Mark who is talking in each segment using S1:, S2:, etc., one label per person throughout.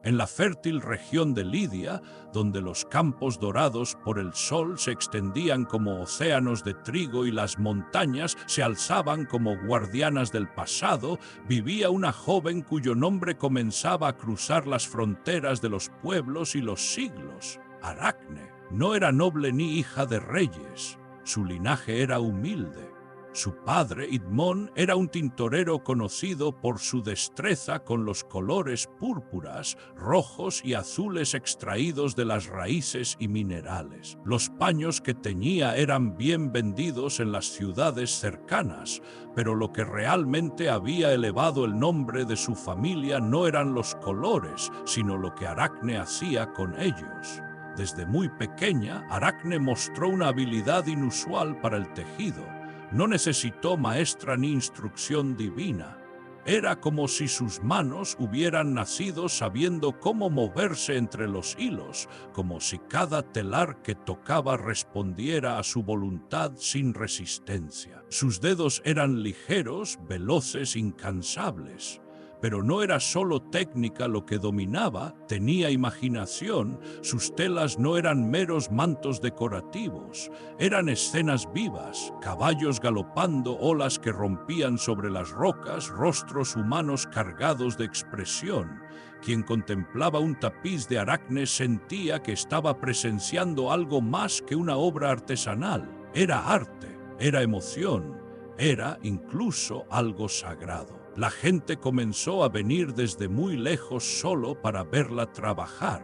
S1: En la fértil región de Lidia, donde los campos dorados por el sol se extendían como océanos de trigo y las montañas se alzaban como guardianas del pasado, vivía una joven cuyo nombre comenzaba a cruzar las fronteras de los pueblos y los siglos. Aracne no era noble ni hija de reyes. Su linaje era humilde. Su padre, Idmón, era un tintorero conocido por su destreza con los colores púrpuras, rojos y azules extraídos de las raíces y minerales. Los paños que teñía eran bien vendidos en las ciudades cercanas, pero lo que realmente había elevado el nombre de su familia no eran los colores, sino lo que Aracne hacía con ellos. Desde muy pequeña, Aracne mostró una habilidad inusual para el tejido. No necesitó maestra ni instrucción divina. Era como si sus manos hubieran nacido sabiendo cómo moverse entre los hilos, como si cada telar que tocaba respondiera a su voluntad sin resistencia. Sus dedos eran ligeros, veloces, incansables. Pero no era solo técnica lo que dominaba, tenía imaginación. Sus telas no eran meros mantos decorativos, eran escenas vivas, caballos galopando, olas que rompían sobre las rocas, rostros humanos cargados de expresión. Quien contemplaba un tapiz de Aracne sentía que estaba presenciando algo más que una obra artesanal. Era arte, era emoción, era incluso algo sagrado. La gente comenzó a venir desde muy lejos solo para verla trabajar.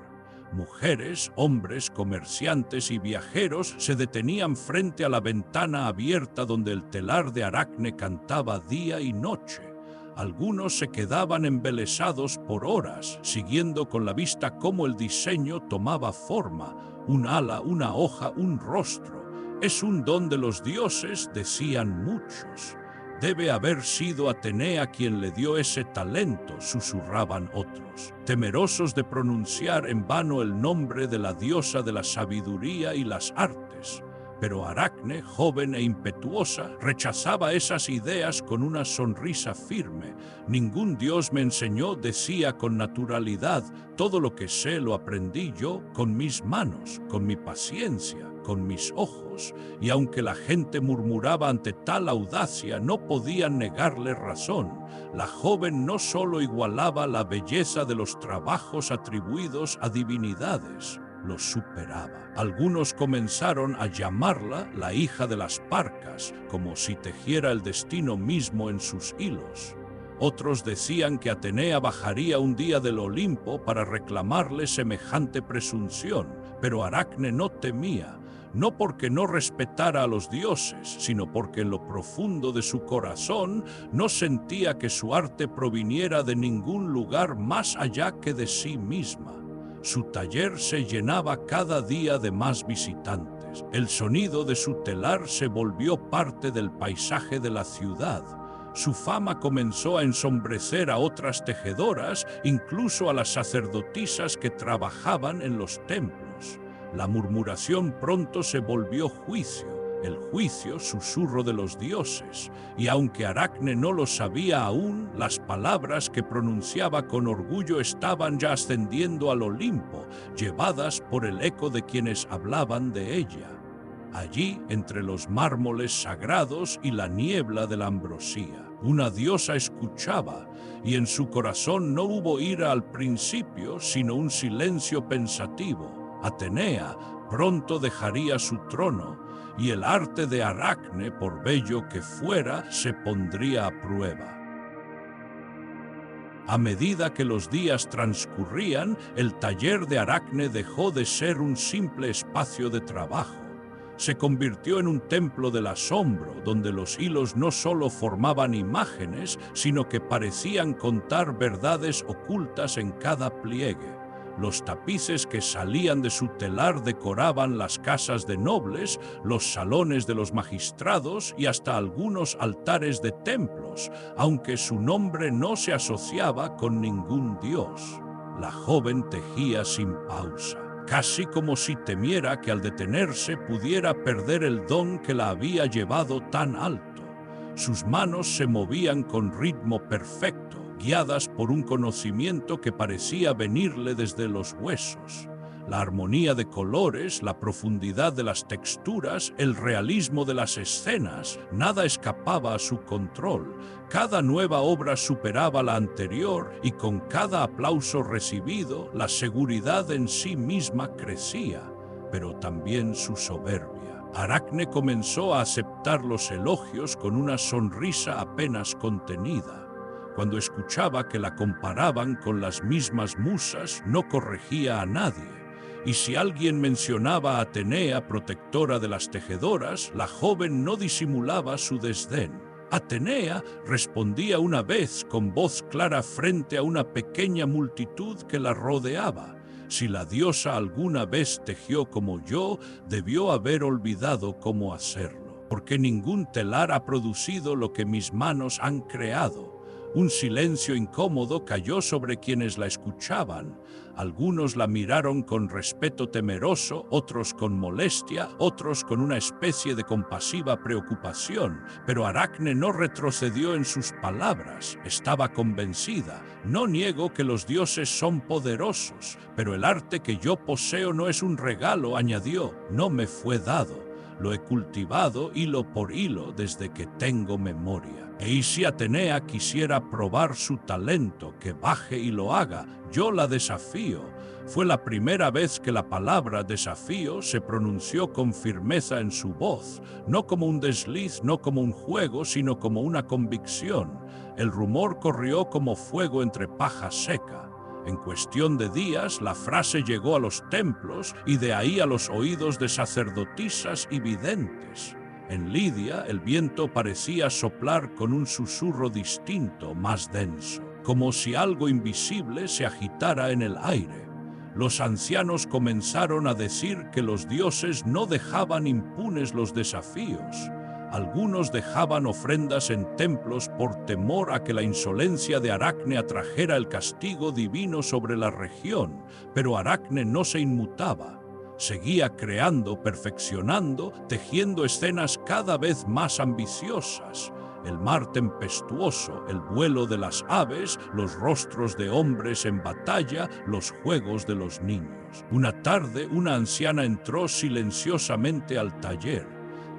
S1: Mujeres, hombres, comerciantes y viajeros se detenían frente a la ventana abierta donde el telar de Aracne cantaba día y noche. Algunos se quedaban embelesados por horas, siguiendo con la vista cómo el diseño tomaba forma, un ala, una hoja, un rostro. Es un don de los dioses, decían muchos. Debe haber sido Atenea quien le dio ese talento, susurraban otros, temerosos de pronunciar en vano el nombre de la diosa de la sabiduría y las artes. Pero Aracne, joven e impetuosa, rechazaba esas ideas con una sonrisa firme. Ningún dios me enseñó, decía con naturalidad, todo lo que sé lo aprendí yo con mis manos, con mi paciencia, con mis ojos, y aunque la gente murmuraba ante tal audacia, no podían negarle razón. La joven no solo igualaba la belleza de los trabajos atribuidos a divinidades, los superaba. Algunos comenzaron a llamarla la hija de las Parcas, como si tejiera el destino mismo en sus hilos. Otros decían que Atenea bajaría un día del Olimpo para reclamarle semejante presunción, pero Aracne no temía, no porque no respetara a los dioses, sino porque en lo profundo de su corazón no sentía que su arte proviniera de ningún lugar más allá que de sí misma. Su taller se llenaba cada día de más visitantes. El sonido de su telar se volvió parte del paisaje de la ciudad. Su fama comenzó a ensombrecer a otras tejedoras, incluso a las sacerdotisas que trabajaban en los templos. La murmuración pronto se volvió juicio. El juicio, susurro de los dioses, y aunque Aracne no lo sabía aún, las palabras que pronunciaba con orgullo estaban ya ascendiendo al Olimpo, llevadas por el eco de quienes hablaban de ella. Allí, entre los mármoles sagrados y la niebla de la ambrosía, una diosa escuchaba, y en su corazón no hubo ira al principio, sino un silencio pensativo. Atenea pronto dejaría su trono, y el arte de Aracne, por bello que fuera, se pondría a prueba. A medida que los días transcurrían, el taller de Aracne dejó de ser un simple espacio de trabajo. Se convirtió en un templo del asombro, donde los hilos no solo formaban imágenes, sino que parecían contar verdades ocultas en cada pliegue. Los tapices que salían de su telar decoraban las casas de nobles, los salones de los magistrados y hasta algunos altares de templos, aunque su nombre no se asociaba con ningún dios. La joven tejía sin pausa, casi como si temiera que al detenerse pudiera perder el don que la había llevado tan alto. Sus manos se movían con ritmo perfecto, guiadas por un conocimiento que parecía venirle desde los huesos. La armonía de colores, la profundidad de las texturas, el realismo de las escenas, nada escapaba a su control. Cada nueva obra superaba la anterior y con cada aplauso recibido, la seguridad en sí misma crecía, pero también su soberbia. Aracne comenzó a aceptar los elogios con una sonrisa apenas contenida. Cuando escuchaba que la comparaban con las mismas musas, no corregía a nadie. Y si alguien mencionaba a Atenea, protectora de las tejedoras, la joven no disimulaba su desdén. Atenea respondía una vez con voz clara frente a una pequeña multitud que la rodeaba. Si la diosa alguna vez tejió como yo, debió haber olvidado cómo hacerlo, porque ningún telar ha producido lo que mis manos han creado. Un silencio incómodo cayó sobre quienes la escuchaban. Algunos la miraron con respeto temeroso, otros con molestia, otros con una especie de compasiva preocupación. Pero Aracne no retrocedió en sus palabras. Estaba convencida. No niego que los dioses son poderosos, pero el arte que yo poseo no es un regalo, añadió. No me fue dado. Lo he cultivado hilo por hilo desde que tengo memoria. Y si Atenea quisiera probar su talento, que baje y lo haga, yo la desafío. Fue la primera vez que la palabra desafío se pronunció con firmeza en su voz, no como un desliz, no como un juego, sino como una convicción. El rumor corrió como fuego entre paja seca. En cuestión de días, la frase llegó a los templos y de ahí a los oídos de sacerdotisas y videntes. En Lidia, el viento parecía soplar con un susurro distinto, más denso, como si algo invisible se agitara en el aire. Los ancianos comenzaron a decir que los dioses no dejaban impunes los desafíos. Algunos dejaban ofrendas en templos por temor a que la insolencia de Aracne atrajera el castigo divino sobre la región, pero Aracne no se inmutaba. Seguía creando, perfeccionando, tejiendo escenas cada vez más ambiciosas. El mar tempestuoso, el vuelo de las aves, los rostros de hombres en batalla, los juegos de los niños. Una tarde, una anciana entró silenciosamente al taller.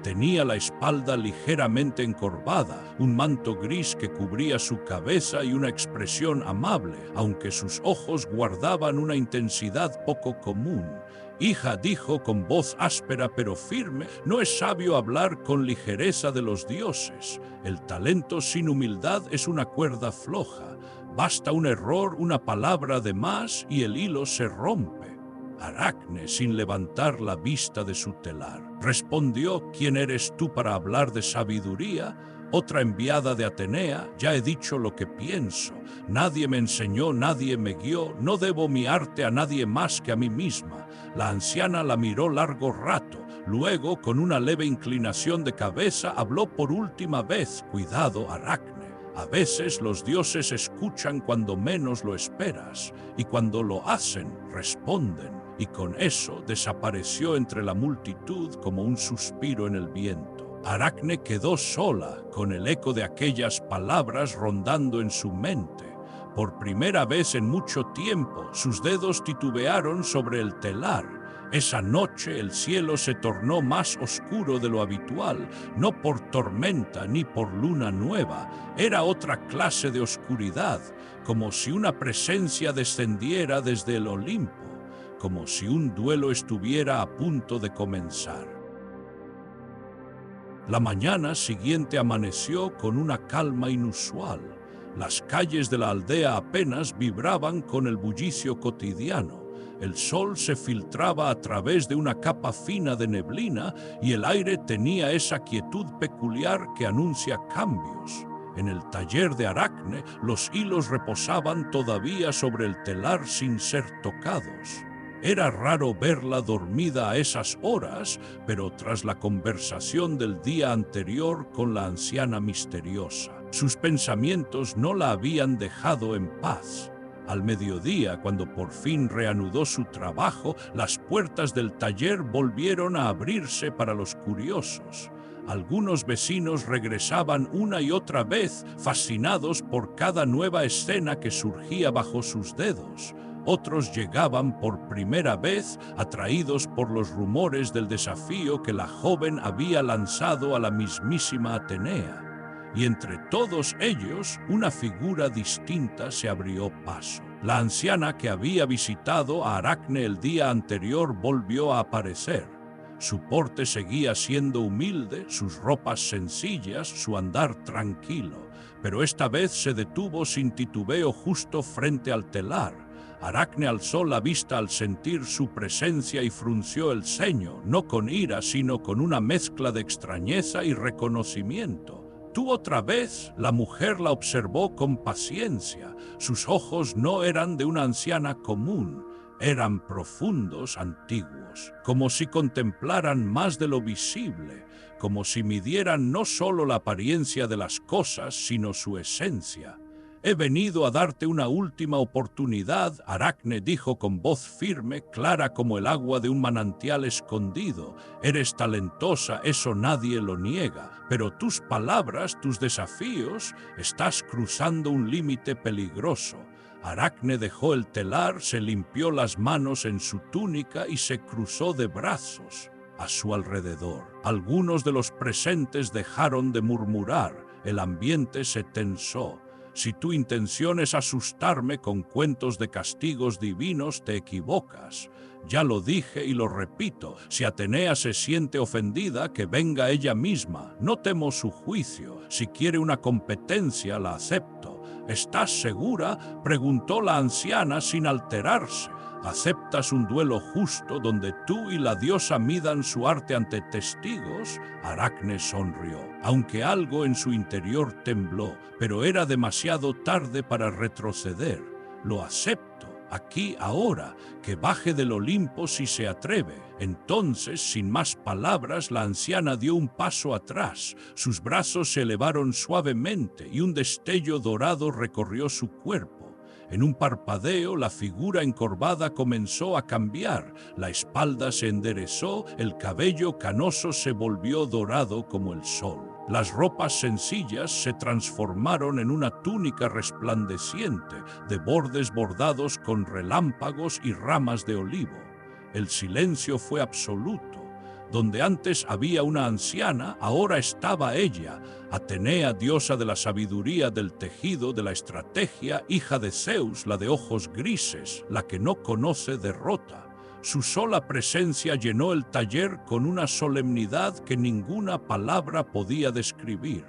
S1: Tenía la espalda ligeramente encorvada, un manto gris que cubría su cabeza y una expresión amable, aunque sus ojos guardaban una intensidad poco común. «Hija», dijo con voz áspera pero firme, «no es sabio hablar con ligereza de los dioses. El talento sin humildad es una cuerda floja. Basta un error, una palabra de más y el hilo se rompe». Aracne, sin levantar la vista de su telar, respondió: «¿Quién eres tú para hablar de sabiduría?» Otra enviada de Atenea: «Ya he dicho lo que pienso. Nadie me enseñó, nadie me guió. No debo mi arte a nadie más que a mí misma». La anciana la miró largo rato. Luego, con una leve inclinación de cabeza, habló por última vez: «Cuidado, Aracne. A veces los dioses escuchan cuando menos lo esperas, y cuando lo hacen, responden». Y con eso desapareció entre la multitud como un suspiro en el viento. Aracne quedó sola, con el eco de aquellas palabras rondando en su mente. Por primera vez en mucho tiempo, sus dedos titubearon sobre el telar. Esa noche el cielo se tornó más oscuro de lo habitual, no por tormenta ni por luna nueva. Era otra clase de oscuridad, como si una presencia descendiera desde el Olimpo, como si un duelo estuviera a punto de comenzar. La mañana siguiente amaneció con una calma inusual. Las calles de la aldea apenas vibraban con el bullicio cotidiano. El sol se filtraba a través de una capa fina de neblina y el aire tenía esa quietud peculiar que anuncia cambios. En el taller de Aracne, los hilos reposaban todavía sobre el telar sin ser tocados. Era raro verla dormida a esas horas, pero tras la conversación del día anterior con la anciana misteriosa, sus pensamientos no la habían dejado en paz. Al mediodía, cuando por fin reanudó su trabajo, las puertas del taller volvieron a abrirse para los curiosos. Algunos vecinos regresaban una y otra vez, fascinados por cada nueva escena que surgía bajo sus dedos. Otros llegaban por primera vez, atraídos por los rumores del desafío que la joven había lanzado a la mismísima Atenea. Y entre todos ellos, una figura distinta se abrió paso. La anciana que había visitado a Aracne el día anterior volvió a aparecer. Su porte seguía siendo humilde, sus ropas sencillas, su andar tranquilo, pero esta vez se detuvo sin titubeo justo frente al telar. Aracne alzó la vista al sentir su presencia y frunció el ceño, no con ira, sino con una mezcla de extrañeza y reconocimiento. «¿Tú otra vez?» La mujer la observó con paciencia. Sus ojos no eran de una anciana común, eran profundos, antiguos, como si contemplaran más de lo visible, como si midieran no solo la apariencia de las cosas, sino su esencia. «He venido a darte una última oportunidad», Aracne dijo con voz firme, clara como el agua de un manantial escondido. «Eres talentosa, eso nadie lo niega, pero tus palabras, tus desafíos, estás cruzando un límite peligroso». Aracne dejó el telar, se limpió las manos en su túnica y se cruzó de brazos. A su alrededor, algunos de los presentes dejaron de murmurar, el ambiente se tensó. «Si tu intención es asustarme con cuentos de castigos divinos, te equivocas. Ya lo dije y lo repito, si Atenea se siente ofendida, que venga ella misma. No temo su juicio. Si quiere una competencia, la acepto». «¿Estás segura?», preguntó la anciana sin alterarse. «¿Aceptas un duelo justo donde tú y la diosa midan su arte ante testigos?» Aracne sonrió, aunque algo en su interior tembló, pero era demasiado tarde para retroceder. «Lo acepto, aquí, ahora, que baje del Olimpo si se atreve». Entonces, sin más palabras, la anciana dio un paso atrás. Sus brazos se elevaron suavemente y un destello dorado recorrió su cuerpo. En un parpadeo, la figura encorvada comenzó a cambiar. La espalda se enderezó, el cabello canoso se volvió dorado como el sol. Las ropas sencillas se transformaron en una túnica resplandeciente, de bordes bordados con relámpagos y ramas de olivo. El silencio fue absoluto. Donde antes había una anciana, ahora estaba ella, Atenea, diosa de la sabiduría, del tejido, de la estrategia, hija de Zeus, la de ojos grises, la que no conoce derrota. Su sola presencia llenó el taller con una solemnidad que ninguna palabra podía describir.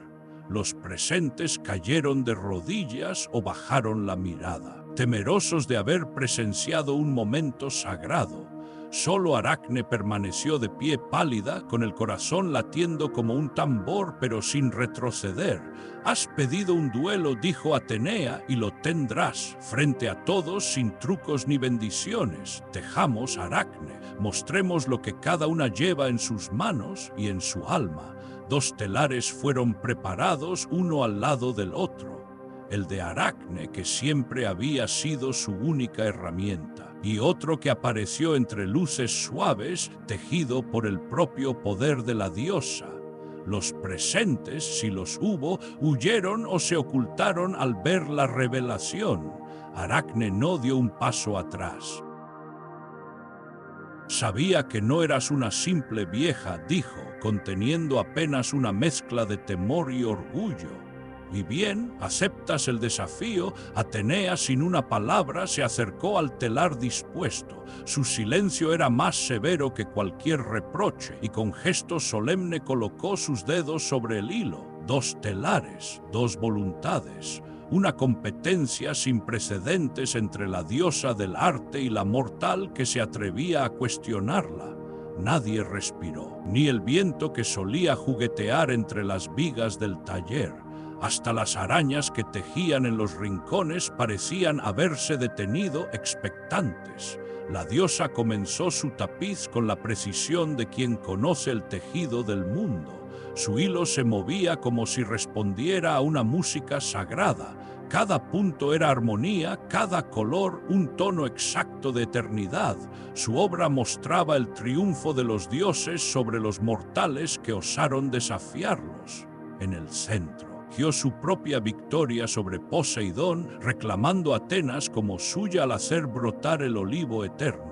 S1: Los presentes cayeron de rodillas o bajaron la mirada, temerosos de haber presenciado un momento sagrado. Solo Aracne permaneció de pie pálida, con el corazón latiendo como un tambor, pero sin retroceder. «Has pedido un duelo», dijo Atenea, «y lo tendrás, frente a todos, sin trucos ni bendiciones. Tejamos, Aracne, mostremos lo que cada una lleva en sus manos y en su alma». 2 telares fueron preparados, uno al lado del otro. El de Aracne, que siempre había sido su única herramienta, y otro que apareció entre luces suaves, tejido por el propio poder de la diosa. Los presentes, si los hubo, huyeron o se ocultaron al ver la revelación. Aracne no dio un paso atrás. «Sabía que no eras una simple vieja», dijo, conteniendo apenas una mezcla de temor y orgullo. «Y bien, ¿aceptas el desafío?». Atenea, sin una palabra, se acercó al telar dispuesto. Su silencio era más severo que cualquier reproche, y con gesto solemne colocó sus dedos sobre el hilo. 2 telares, 2 voluntades, una competencia sin precedentes entre la diosa del arte y la mortal que se atrevía a cuestionarla. Nadie respiró, ni el viento que solía juguetear entre las vigas del taller. Hasta las arañas que tejían en los rincones parecían haberse detenido expectantes. La diosa comenzó su tapiz con la precisión de quien conoce el tejido del mundo. Su hilo se movía como si respondiera a una música sagrada. Cada punto era armonía, cada color un tono exacto de eternidad. Su obra mostraba el triunfo de los dioses sobre los mortales que osaron desafiarlos. En el centro, dio su propia victoria sobre Poseidón, reclamando a Atenas como suya al hacer brotar el olivo eterno.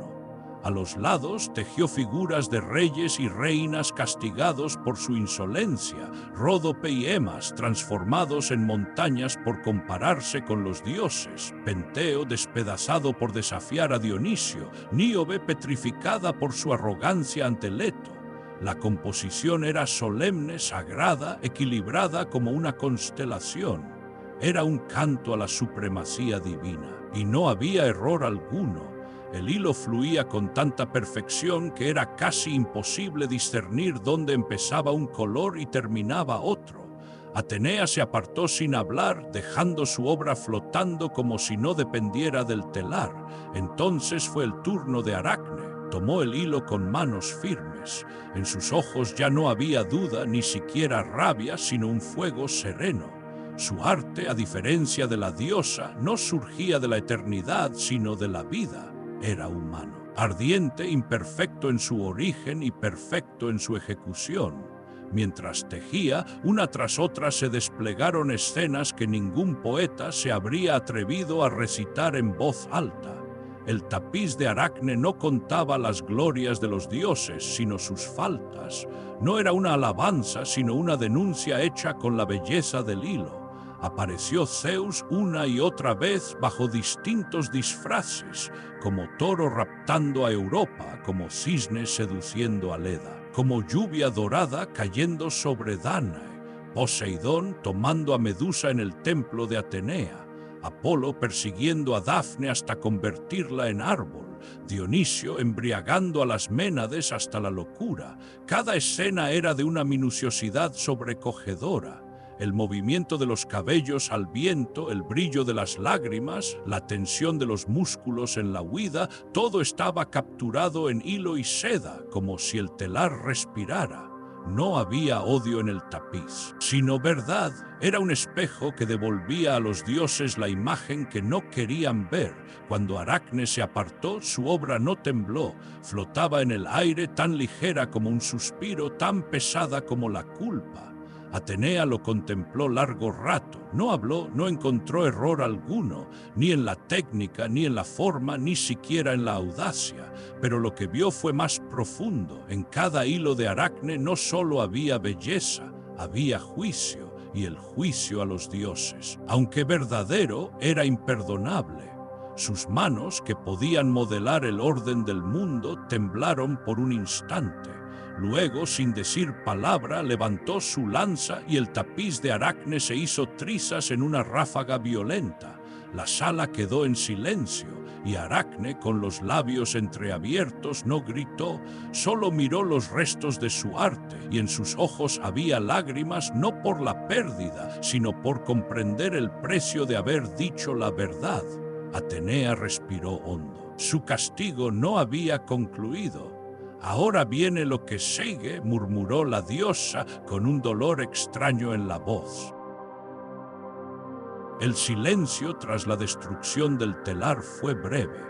S1: A los lados tejió figuras de reyes y reinas castigados por su insolencia, Ródope y Emas transformados en montañas por compararse con los dioses, Penteo despedazado por desafiar a Dionisio, Níobe petrificada por su arrogancia ante Leto. La composición era solemne, sagrada, equilibrada como una constelación. Era un canto a la supremacía divina, y no había error alguno. El hilo fluía con tanta perfección que era casi imposible discernir dónde empezaba un color y terminaba otro. Atenea se apartó sin hablar, dejando su obra flotando como si no dependiera del telar. Entonces fue el turno de Aracne. Tomó el hilo con manos firmes. En sus ojos ya no había duda, ni siquiera rabia, sino un fuego sereno. Su arte, a diferencia de la diosa, no surgía de la eternidad, sino de la vida. Era humano, ardiente, imperfecto en su origen y perfecto en su ejecución. Mientras tejía, una tras otra se desplegaron escenas que ningún poeta se habría atrevido a recitar en voz alta. El tapiz de Aracne no contaba las glorias de los dioses, sino sus faltas. No era una alabanza, sino una denuncia hecha con la belleza del hilo. Apareció Zeus una y otra vez bajo distintos disfraces, como toro raptando a Europa, como cisne seduciendo a Leda, como lluvia dorada cayendo sobre Dánae, Poseidón tomando a Medusa en el templo de Atenea, Apolo persiguiendo a Dafne hasta convertirla en árbol, Dionisio embriagando a las Ménades hasta la locura. Cada escena era de una minuciosidad sobrecogedora. El movimiento de los cabellos al viento, el brillo de las lágrimas, la tensión de los músculos en la huida, todo estaba capturado en hilo y seda, como si el telar respirara. No había odio en el tapiz, sino verdad. Era un espejo que devolvía a los dioses la imagen que no querían ver. Cuando Aracne se apartó, su obra no tembló. Flotaba en el aire tan ligera como un suspiro, tan pesada como la culpa. Atenea lo contempló largo rato. No habló, no encontró error alguno, ni en la técnica, ni en la forma, ni siquiera en la audacia. Pero lo que vio fue más profundo. En cada hilo de Aracne no solo había belleza, había juicio, y el juicio a los dioses. Aunque verdadero, era imperdonable. Sus manos, que podían modelar el orden del mundo, temblaron por un instante. Luego, sin decir palabra, levantó su lanza y el tapiz de Aracne se hizo trizas en una ráfaga violenta. La sala quedó en silencio y Aracne, con los labios entreabiertos, no gritó, solo miró los restos de su arte, y en sus ojos había lágrimas no por la pérdida, sino por comprender el precio de haber dicho la verdad. Atenea respiró hondo. Su castigo no había concluido. «Ahora viene lo que sigue», murmuró la diosa con un dolor extraño en la voz. El silencio tras la destrucción del telar fue breve.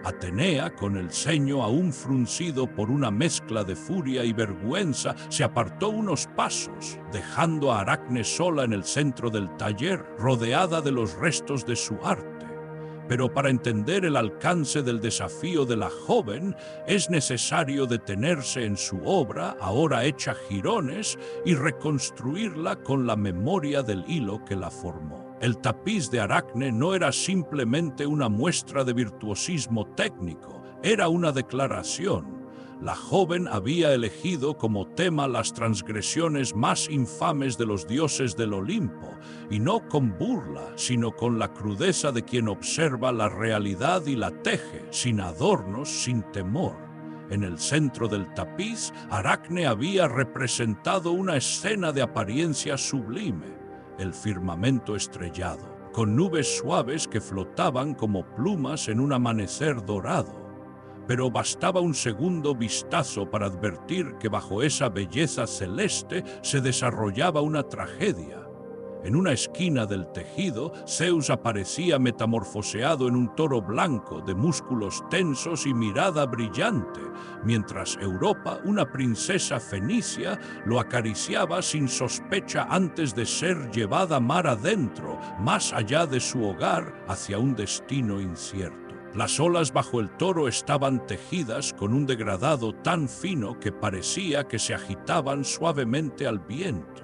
S1: Atenea, con el ceño aún fruncido por una mezcla de furia y vergüenza, se apartó unos pasos, dejando a Aracne sola en el centro del taller, rodeada de los restos de su arte. Pero para entender el alcance del desafío de la joven, es necesario detenerse en su obra, ahora hecha jirones, y reconstruirla con la memoria del hilo que la formó. El tapiz de Aracne no era simplemente una muestra de virtuosismo técnico, era una declaración. La joven había elegido como tema las transgresiones más infames de los dioses del Olimpo, y no con burla, sino con la crudeza de quien observa la realidad y la teje, sin adornos, sin temor. En el centro del tapiz, Aracne había representado una escena de apariencia sublime, el firmamento estrellado, con nubes suaves que flotaban como plumas en un amanecer dorado. Pero bastaba un segundo vistazo para advertir que bajo esa belleza celeste se desarrollaba una tragedia. En una esquina del tejido, Zeus aparecía metamorfoseado en un toro blanco, de músculos tensos y mirada brillante, mientras Europa, una princesa fenicia, lo acariciaba sin sospecha antes de ser llevada mar adentro, más allá de su hogar, hacia un destino incierto. Las olas bajo el toro estaban tejidas con un degradado tan fino que parecía que se agitaban suavemente al viento.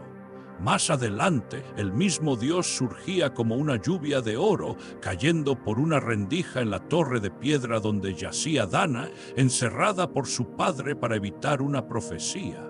S1: Más adelante, el mismo dios surgía como una lluvia de oro, cayendo por una rendija en la torre de piedra donde yacía Dana, encerrada por su padre para evitar una profecía.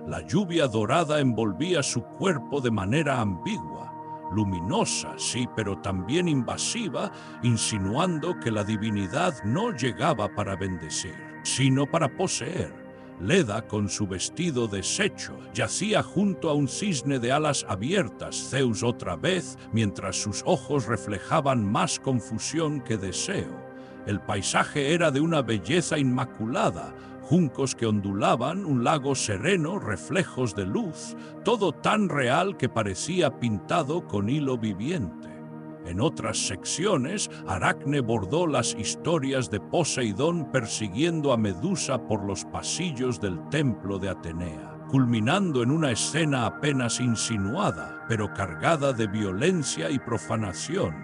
S1: La lluvia dorada envolvía su cuerpo de manera ambigua, luminosa, sí, pero también invasiva, insinuando que la divinidad no llegaba para bendecir, sino para poseer. Leda, con su vestido deshecho, yacía junto a un cisne de alas abiertas, Zeus otra vez, mientras sus ojos reflejaban más confusión que deseo. El paisaje era de una belleza inmaculada, juncos que ondulaban, un lago sereno, reflejos de luz, todo tan real que parecía pintado con hilo viviente. En otras secciones, Aracne bordó las historias de Poseidón persiguiendo a Medusa por los pasillos del templo de Atenea, culminando en una escena apenas insinuada, pero cargada de violencia y profanación.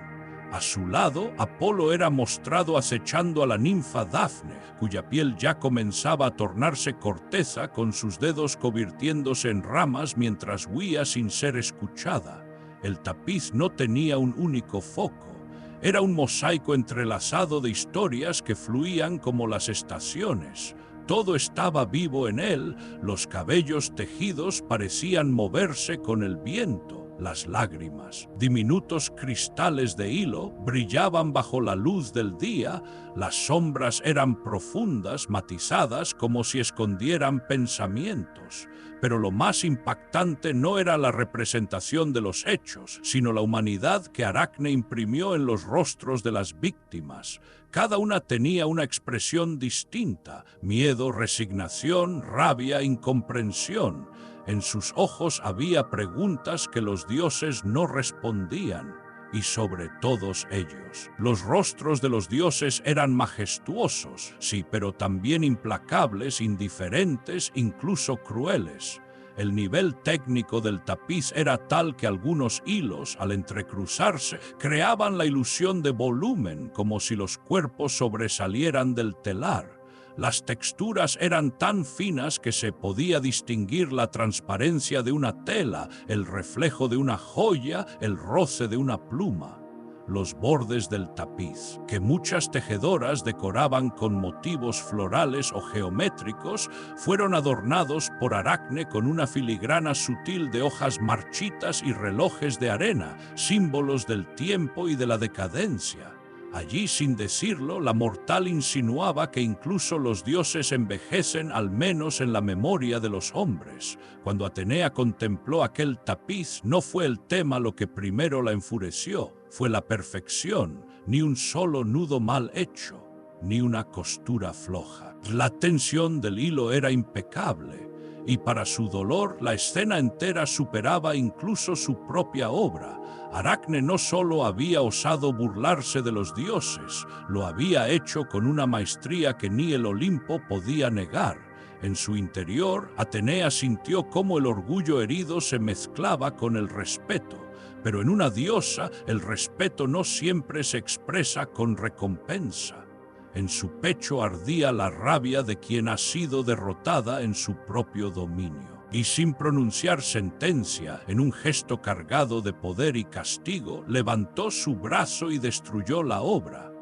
S1: A su lado, Apolo era mostrado acechando a la ninfa Dafne, cuya piel ya comenzaba a tornarse corteza, con sus dedos convirtiéndose en ramas mientras huía sin ser escuchada. El tapiz no tenía un único foco. Era un mosaico entrelazado de historias que fluían como las estaciones. Todo estaba vivo en él, los cabellos tejidos parecían moverse con el viento. Las lágrimas, diminutos cristales de hilo, brillaban bajo la luz del día, las sombras eran profundas, matizadas, como si escondieran pensamientos. Pero lo más impactante no era la representación de los hechos, sino la humanidad que Aracne imprimió en los rostros de las víctimas. Cada una tenía una expresión distinta: miedo, resignación, rabia, incomprensión. En sus ojos había preguntas que los dioses no respondían, y sobre todos ellos. Los rostros de los dioses eran majestuosos, sí, pero también implacables, indiferentes, incluso crueles. El nivel técnico del tapiz era tal que algunos hilos, al entrecruzarse, creaban la ilusión de volumen, como si los cuerpos sobresalieran del telar. Las texturas eran tan finas que se podía distinguir la transparencia de una tela, el reflejo de una joya, el roce de una pluma. Los bordes del tapiz, que muchas tejedoras decoraban con motivos florales o geométricos, fueron adornados por Aracne con una filigrana sutil de hojas marchitas y relojes de arena, símbolos del tiempo y de la decadencia. Allí, sin decirlo, la mortal insinuaba que incluso los dioses envejecen, al menos en la memoria de los hombres. Cuando Atenea contempló aquel tapiz, no fue el tema lo que primero la enfureció, fue la perfección, ni un solo nudo mal hecho, ni una costura floja. La tensión del hilo era impecable, y para su dolor la escena entera superaba incluso su propia obra. Aracne no solo había osado burlarse de los dioses, lo había hecho con una maestría que ni el Olimpo podía negar. En su interior, Atenea sintió cómo el orgullo herido se mezclaba con el respeto, pero en una diosa el respeto no siempre se expresa con recompensa. En su pecho ardía la rabia de quien ha sido derrotada en su propio dominio. Y sin pronunciar sentencia, en un gesto cargado de poder y castigo, levantó su brazo y destruyó la obra.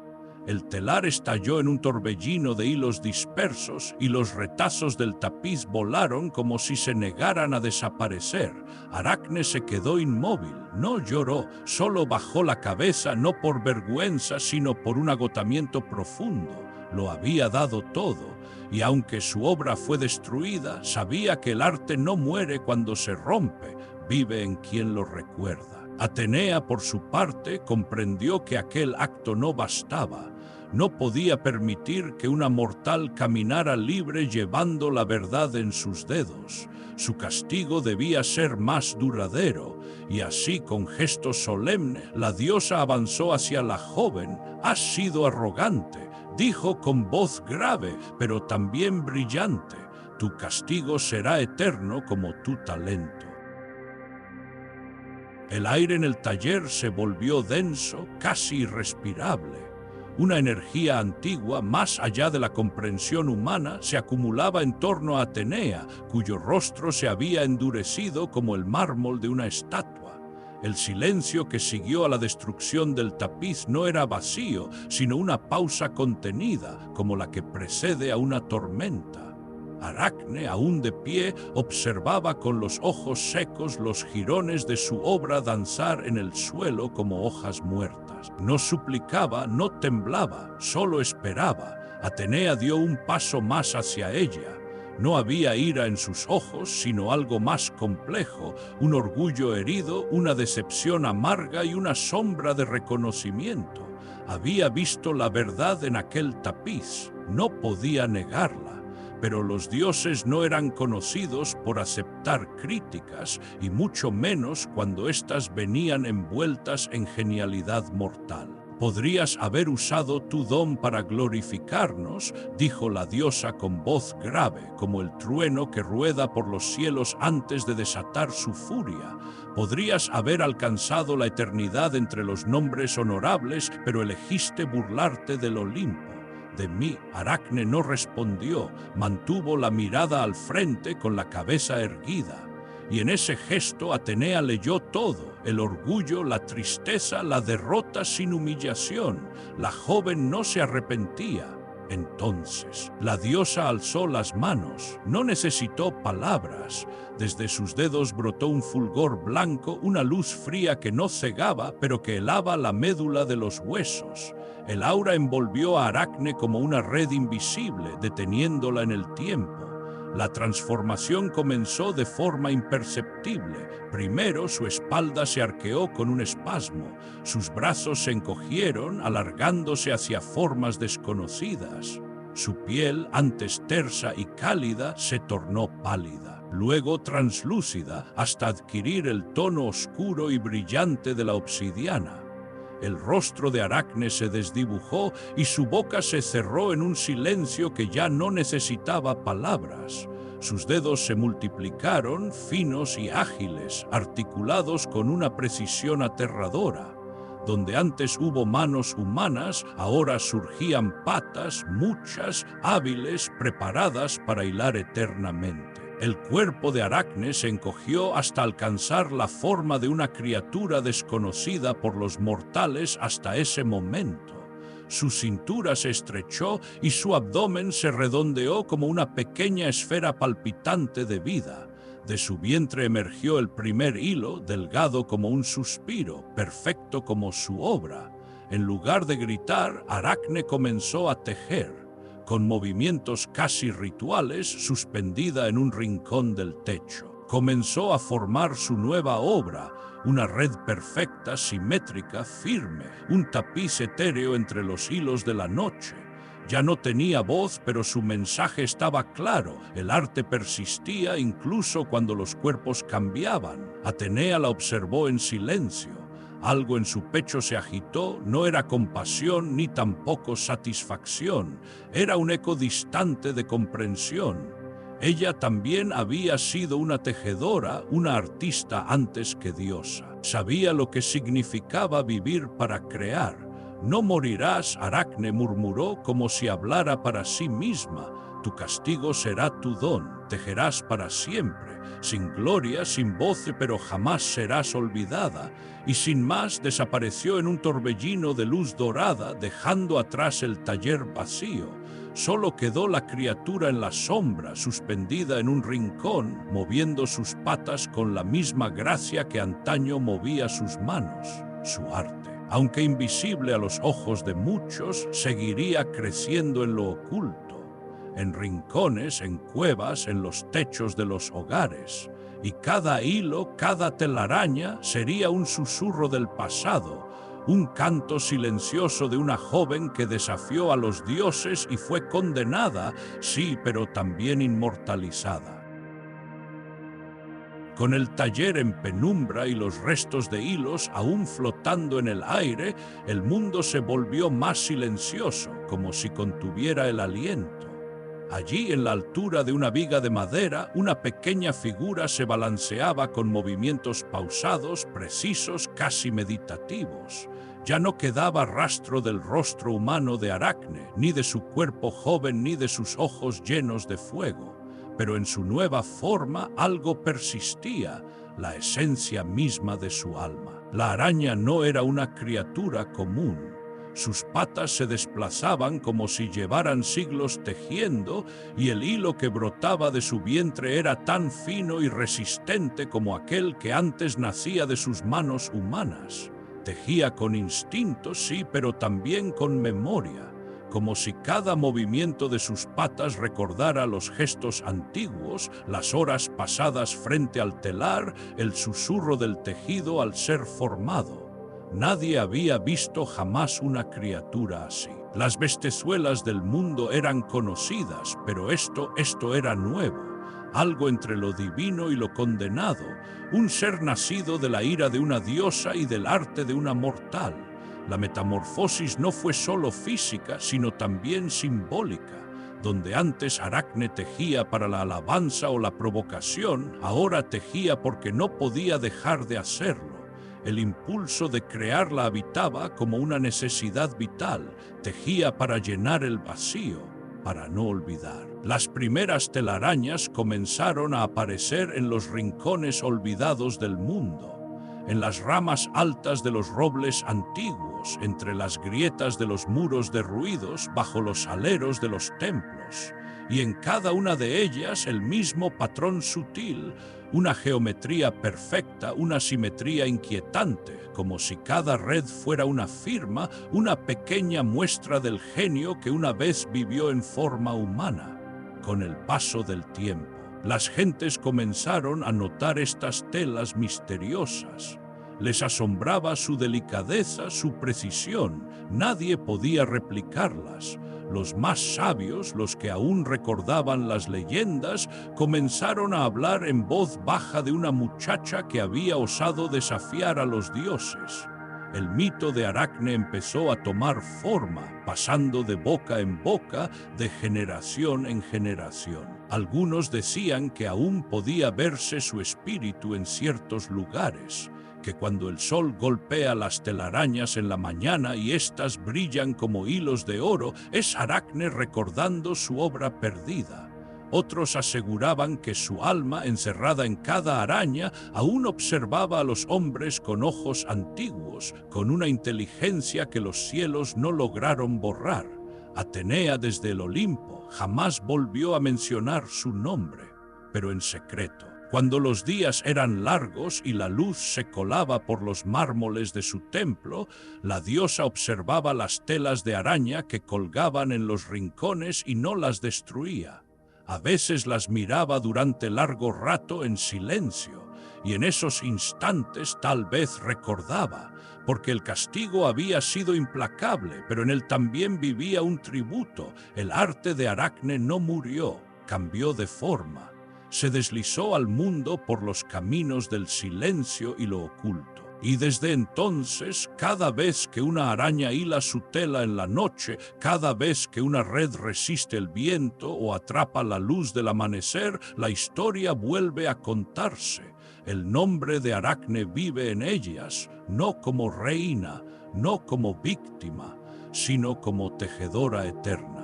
S1: El telar estalló en un torbellino de hilos dispersos y los retazos del tapiz volaron como si se negaran a desaparecer. Aracne se quedó inmóvil, no lloró, solo bajó la cabeza, no por vergüenza, sino por un agotamiento profundo. Lo había dado todo, y aunque su obra fue destruida, sabía que el arte no muere cuando se rompe, vive en quien lo recuerda. Atenea, por su parte, comprendió que aquel acto no bastaba. No podía permitir que una mortal caminara libre llevando la verdad en sus dedos. Su castigo debía ser más duradero, y así con gesto solemne la diosa avanzó hacia la joven. «Has sido arrogante», dijo con voz grave, pero también brillante. «Tu castigo será eterno como tu talento». El aire en el taller se volvió denso, casi irrespirable. Una energía antigua, más allá de la comprensión humana, se acumulaba en torno a Atenea, cuyo rostro se había endurecido como el mármol de una estatua. El silencio que siguió a la destrucción del tapiz no era vacío, sino una pausa contenida, como la que precede a una tormenta. Aracne, aún de pie, observaba con los ojos secos los jirones de su obra danzar en el suelo como hojas muertas. No suplicaba, no temblaba, solo esperaba. Atenea dio un paso más hacia ella. No había ira en sus ojos, sino algo más complejo, un orgullo herido, una decepción amarga y una sombra de reconocimiento. Había visto la verdad en aquel tapiz, no podía negarla. Pero los dioses no eran conocidos por aceptar críticas, y mucho menos cuando éstas venían envueltas en genialidad mortal. «Podrías haber usado tu don para glorificarnos», dijo la diosa con voz grave, como el trueno que rueda por los cielos antes de desatar su furia. «Podrías haber alcanzado la eternidad entre los nombres honorables, pero elegiste burlarte del Olimpo». De mí, Aracne no respondió, mantuvo la mirada al frente con la cabeza erguida. Y en ese gesto Atenea leyó todo, el orgullo, la tristeza, la derrota sin humillación. La joven no se arrepentía. Entonces, la diosa alzó las manos, no necesitó palabras. Desde sus dedos brotó un fulgor blanco, una luz fría que no cegaba, pero que helaba la médula de los huesos. El aura envolvió a Aracne como una red invisible, deteniéndola en el tiempo. La transformación comenzó de forma imperceptible. Primero su espalda se arqueó con un espasmo, sus brazos se encogieron, alargándose hacia formas desconocidas. Su piel, antes tersa y cálida, se tornó pálida, luego translúcida, hasta adquirir el tono oscuro y brillante de la obsidiana. El rostro de Aracne se desdibujó y su boca se cerró en un silencio que ya no necesitaba palabras. Sus dedos se multiplicaron, finos y ágiles, articulados con una precisión aterradora. Donde antes hubo manos humanas, ahora surgían patas, muchas, hábiles, preparadas para hilar eternamente. El cuerpo de Aracne se encogió hasta alcanzar la forma de una criatura desconocida por los mortales hasta ese momento. Su cintura se estrechó y su abdomen se redondeó como una pequeña esfera palpitante de vida. De su vientre emergió el primer hilo, delgado como un suspiro, perfecto como su obra. En lugar de gritar, Aracne comenzó a tejer. Con movimientos casi rituales, suspendida en un rincón del techo. Comenzó a formar su nueva obra, una red perfecta, simétrica, firme, un tapiz etéreo entre los hilos de la noche. Ya no tenía voz, pero su mensaje estaba claro. El arte persistía incluso cuando los cuerpos cambiaban. Atenea la observó en silencio. Algo en su pecho se agitó, no era compasión ni tampoco satisfacción, era un eco distante de comprensión. Ella también había sido una tejedora, una artista antes que diosa. Sabía lo que significaba vivir para crear. «No morirás», Aracne murmuró como si hablara para sí misma. «Tu castigo será tu don, tejerás para siempre, sin gloria, sin voz, pero jamás serás olvidada». Y sin más desapareció en un torbellino de luz dorada, dejando atrás el taller vacío. Solo quedó la criatura en la sombra, suspendida en un rincón, moviendo sus patas con la misma gracia que antaño movía sus manos. Su arte, aunque invisible a los ojos de muchos, seguiría creciendo en lo oculto, en rincones, en cuevas, en los techos de los hogares. Y cada hilo, cada telaraña sería un susurro del pasado, un canto silencioso de una joven que desafió a los dioses y fue condenada, sí, pero también inmortalizada. Con el taller en penumbra y los restos de hilos aún flotando en el aire, el mundo se volvió más silencioso, como si contuviera el aliento. Allí, en la altura de una viga de madera, una pequeña figura se balanceaba con movimientos pausados, precisos, casi meditativos. Ya no quedaba rastro del rostro humano de Aracne, ni de su cuerpo joven, ni de sus ojos llenos de fuego. Pero en su nueva forma algo persistía, la esencia misma de su alma. La araña no era una criatura común. Sus patas se desplazaban como si llevaran siglos tejiendo, y el hilo que brotaba de su vientre era tan fino y resistente como aquel que antes nacía de sus manos humanas. Tejía con instinto, sí, pero también con memoria, como si cada movimiento de sus patas recordara los gestos antiguos, las horas pasadas frente al telar, el susurro del tejido al ser formado. Nadie había visto jamás una criatura así. Las bestezuelas del mundo eran conocidas, pero esto era nuevo, algo entre lo divino y lo condenado, un ser nacido de la ira de una diosa y del arte de una mortal. La metamorfosis no fue solo física, sino también simbólica. Donde antes Aracne tejía para la alabanza o la provocación, ahora tejía porque no podía dejar de hacerlo. El impulso de crear la habitaba como una necesidad vital, tejía para llenar el vacío, para no olvidar. Las primeras telarañas comenzaron a aparecer en los rincones olvidados del mundo, en las ramas altas de los robles antiguos, entre las grietas de los muros derruidos, bajo los aleros de los templos, y en cada una de ellas el mismo patrón sutil, una geometría perfecta, una simetría inquietante, como si cada red fuera una firma, una pequeña muestra del genio que una vez vivió en forma humana. Con el paso del tiempo, las gentes comenzaron a notar estas telas misteriosas. Les asombraba su delicadeza, su precisión. Nadie podía replicarlas. Los más sabios, los que aún recordaban las leyendas, comenzaron a hablar en voz baja de una muchacha que había osado desafiar a los dioses. El mito de Aracne empezó a tomar forma, pasando de boca en boca, de generación en generación. Algunos decían que aún podía verse su espíritu en ciertos lugares, que cuando el sol golpea las telarañas en la mañana y éstas brillan como hilos de oro, es Aracne recordando su obra perdida. Otros aseguraban que su alma, encerrada en cada araña, aún observaba a los hombres con ojos antiguos, con una inteligencia que los cielos no lograron borrar. Atenea desde el Olimpo jamás volvió a mencionar su nombre, pero en secreto. Cuando los días eran largos y la luz se colaba por los mármoles de su templo, la diosa observaba las telas de araña que colgaban en los rincones y no las destruía. A veces las miraba durante largo rato en silencio, y en esos instantes tal vez recordaba, porque el castigo había sido implacable, pero en él también vivía un tributo. El arte de Aracne no murió, cambió de forma. Se deslizó al mundo por los caminos del silencio y lo oculto. Y desde entonces, cada vez que una araña hila su tela en la noche, cada vez que una red resiste el viento o atrapa la luz del amanecer, la historia vuelve a contarse. El nombre de Aracne vive en ellas, no como reina, no como víctima, sino como tejedora eterna.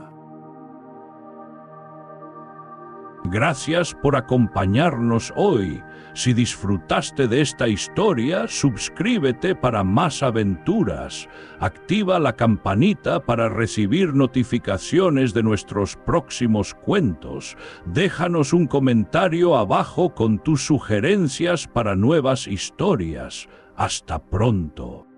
S1: Gracias por acompañarnos hoy. Si disfrutaste de esta historia, suscríbete para más aventuras. Activa la campanita para recibir notificaciones de nuestros próximos cuentos. Déjanos un comentario abajo con tus sugerencias para nuevas historias. Hasta pronto.